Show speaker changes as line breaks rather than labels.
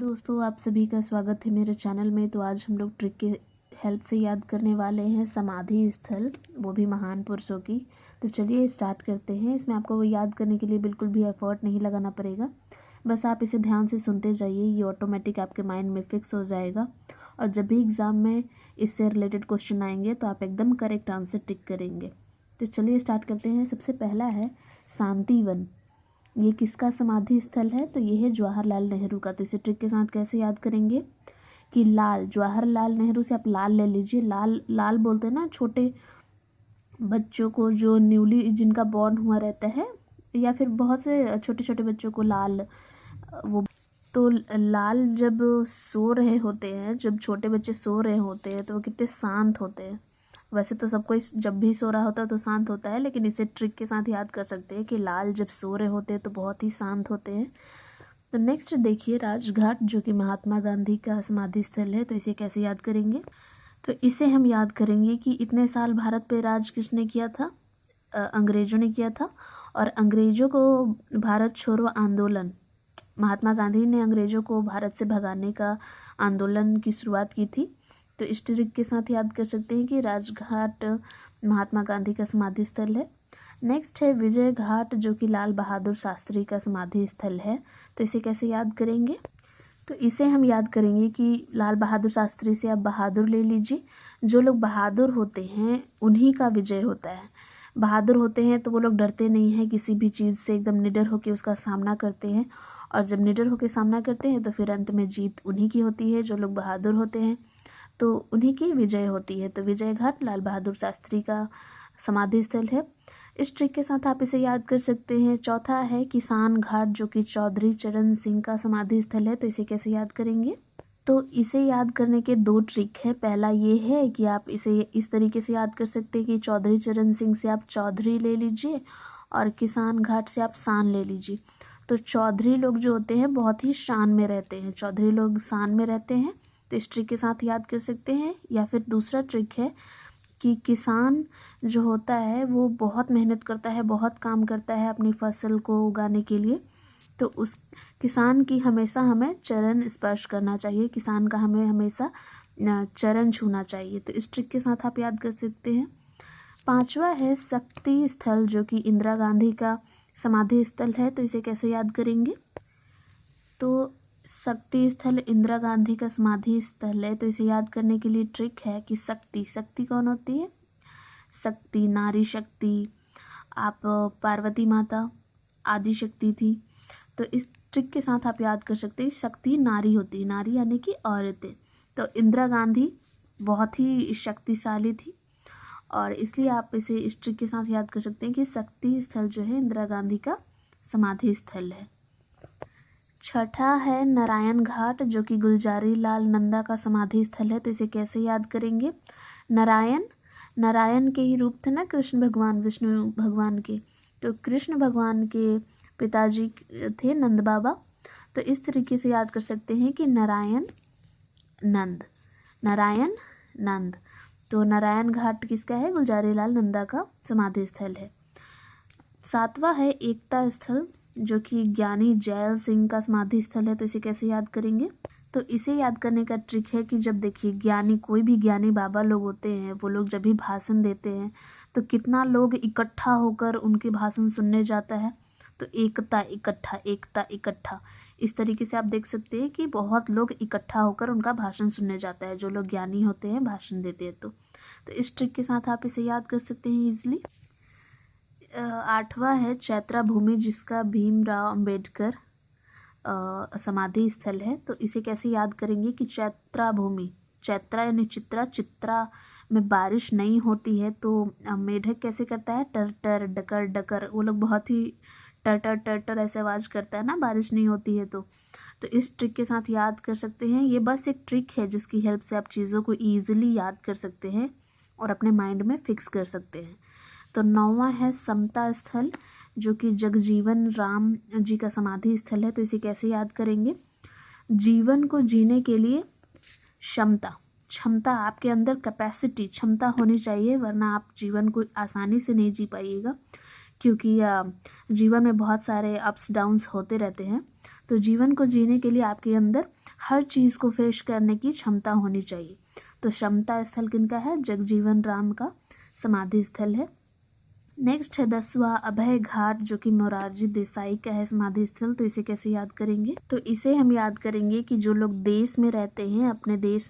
दोस्तों, आप सभी का स्वागत है मेरे चैनल में। तो आज हम लोग ट्रिक के हेल्प से याद करने वाले हैं समाधि स्थल, वो भी महान पुरुषों की। तो चलिए स्टार्ट करते हैं। इसमें आपको वो याद करने के लिए बिल्कुल भी एफर्ट नहीं लगाना पड़ेगा, बस आप इसे ध्यान से सुनते जाइए, ये ऑटोमेटिक आपके माइंड में फिक्स हो जाएगा। और जब भी एग्ज़ाम में इससे रिलेटेड क्वेश्चन आएंगे तो आप एकदम करेक्ट आंसर टिक करेंगे। तो चलिए स्टार्ट करते हैं। सबसे पहला है शांतिवन। ये किसका समाधि स्थल है? तो ये है जवाहरलाल नेहरू का। तो इसे ट्रिक के साथ कैसे याद करेंगे कि लाल, जवाहरलाल नेहरू से आप लाल ले लीजिए। लाल लाल बोलते हैं ना छोटे बच्चों को, जो न्यूली जिनका बॉर्न हुआ रहता है, या फिर बहुत से छोटे छोटे बच्चों को लाल वो। तो लाल जब सो रहे होते हैं, जब छोटे बच्चे सो रहे होते हैं तो वो कितने शांत होते हैं। वैसे तो सब कोई जब भी सो रहा होता है तो शांत होता है, लेकिन इसे ट्रिक के साथ याद कर सकते हैं कि लाल जब सो रहे होते हैं तो बहुत ही शांत होते हैं। तो नेक्स्ट देखिए राजघाट, जो कि महात्मा गांधी का समाधि स्थल है। तो इसे कैसे याद करेंगे? तो इसे हम याद करेंगे कि इतने साल भारत पे राज किसने किया था? अंग्रेजों ने किया था। और अंग्रेजों को भारत छोड़ो आंदोलन, महात्मा गांधी ने अंग्रेजों को भारत से भगाने का आंदोलन की शुरुआत की थी। तो इस ट्रिक के साथ याद कर सकते हैं कि राजघाट महात्मा गांधी का समाधि स्थल है। नेक्स्ट है विजय घाट, जो कि लाल बहादुर शास्त्री का समाधि स्थल है। तो इसे कैसे याद करेंगे? तो इसे हम याद करेंगे कि लाल बहादुर शास्त्री से आप बहादुर ले लीजिए। जो लोग बहादुर होते हैं उन्हीं का विजय होता है। बहादुर होते हैं तो वो लोग डरते नहीं हैं किसी भी चीज़ से, एकदम निडर होकर उसका सामना करते हैं। और जब निडर होकर सामना करते हैं तो फिर अंत में जीत उन्हीं की होती है। जो लोग बहादुर होते हैं तो उन्हीं की विजय होती है। तो विजय घाट लाल बहादुर शास्त्री का समाधि स्थल है। इस ट्रिक के साथ आप इसे याद कर सकते हैं। चौथा है किसान घाट, जो कि चौधरी चरण सिंह का समाधि स्थल है। तो इसे कैसे याद करेंगे? तो इसे याद करने के दो ट्रिक है। पहला ये है कि आप इसे इस तरीके से याद कर सकते हैं कि चौधरी चरण सिंह से आप चौधरी ले लीजिए और किसान घाट से आप शान ले लीजिए। तो चौधरी लोग जो होते हैं बहुत ही शान में रहते हैं, चौधरी लोग शान में रहते हैं। तो इस ट्रिक के साथ याद कर सकते हैं। या फिर दूसरा ट्रिक है कि किसान जो होता है वो बहुत मेहनत करता है, बहुत काम करता है अपनी फसल को उगाने के लिए। तो उस किसान की हमेशा हमें चरण स्पर्श करना चाहिए, किसान का हमें हमेशा चरण छूना चाहिए। तो इस ट्रिक के साथ आप याद कर सकते हैं। पांचवा है शक्ति स्थल, जो कि इंदिरा गांधी का समाधि स्थल है। तो इसे कैसे याद करेंगे? तो शक्ति स्थल इंदिरा गांधी का समाधि स्थल है। तो इसे याद करने के लिए ट्रिक है कि शक्ति, शक्ति कौन होती है? शक्ति, नारी शक्ति, आप पार्वती माता आदि शक्ति थी। तो इस ट्रिक के साथ आप याद कर सकते हैं शक्ति नारी होती है, नारी यानी कि औरतें। तो इंदिरा गांधी बहुत ही शक्तिशाली थी और इसलिए आप इसे इस ट्रिक के साथ याद कर सकते हैं कि शक्ति स्थल जो है इंदिरा गांधी का समाधि स्थल है। छठा है नारायण घाट, जो कि गुलजारी लाल नंदा का समाधि स्थल है। तो इसे कैसे याद करेंगे? नारायण, नारायण के ही रूप थे ना कृष्ण भगवान, विष्णु भगवान के। तो कृष्ण भगवान के पिताजी थे नंद बाबा। तो इस तरीके से याद कर सकते हैं कि नारायण नंद, नारायण नंद। तो नारायण घाट किसका है? गुलजारी लाल नंदा का समाधि स्थल है। सातवां है एकता स्थल, जो कि ज्ञानी जैल सिंह का समाधि स्थल है। तो इसे कैसे याद करेंगे? तो इसे याद करने का ट्रिक है कि जब देखिए ज्ञानी, कोई भी ज्ञानी बाबा लोग होते हैं, वो लोग जब भी भाषण देते हैं तो कितना लोग इकट्ठा होकर उनके भाषण सुनने जाता है। तो एकता इकट्ठा, एकता इकट्ठा, इस तरीके से आप देख सकते हैं कि बहुत लोग इकट्ठा होकर उनका भाषण सुनने जाता है, जो लोग ज्ञानी होते हैं भाषण देते हैं। तो इस ट्रिक के साथ आप इसे याद कर सकते हैं इजीली। आठवां है चैत्रा भूमि, जिसका भीमराव अंबेडकर समाधि स्थल है। तो इसे कैसे याद करेंगे कि चैत्रा भूमि, चैत्रा यानी चित्रा, चित्रा में बारिश नहीं होती है तो मेढक कैसे करता है? टर टर डकर डकर। वो लोग बहुत ही टर टर टर टर ऐसे आवाज़ करता है ना, बारिश नहीं होती है तो इस ट्रिक के साथ याद कर सकते हैं। ये बस एक ट्रिक है जिसकी हेल्प से आप चीज़ों को ईजिली याद कर सकते हैं और अपने माइंड में फिक्स कर सकते हैं। तो नौवां है समता स्थल, जो कि जगजीवन राम जी का समाधि स्थल है। तो इसे कैसे याद करेंगे? जीवन को जीने के लिए क्षमता, क्षमता आपके अंदर कैपेसिटी, क्षमता होनी चाहिए, वरना आप जीवन को आसानी से नहीं जी पाइएगा। क्योंकि जीवन में बहुत सारे अप्स डाउन्स होते रहते हैं। तो तो जीवन को जीने के लिए आपके अंदर हर चीज़ को फेस करने की क्षमता होनी चाहिए। तो क्षमता स्थल किनका है? जगजीवन राम का समाधि स्थल है। नेक्स्ट है 10वां अभय घाट, जो कि मोरारजी देसाई का है समाधि स्थल। तो इसे कैसे याद करेंगे? तो इसे हम याद करेंगे कि जो लोग देश में रहते हैं, अपने देश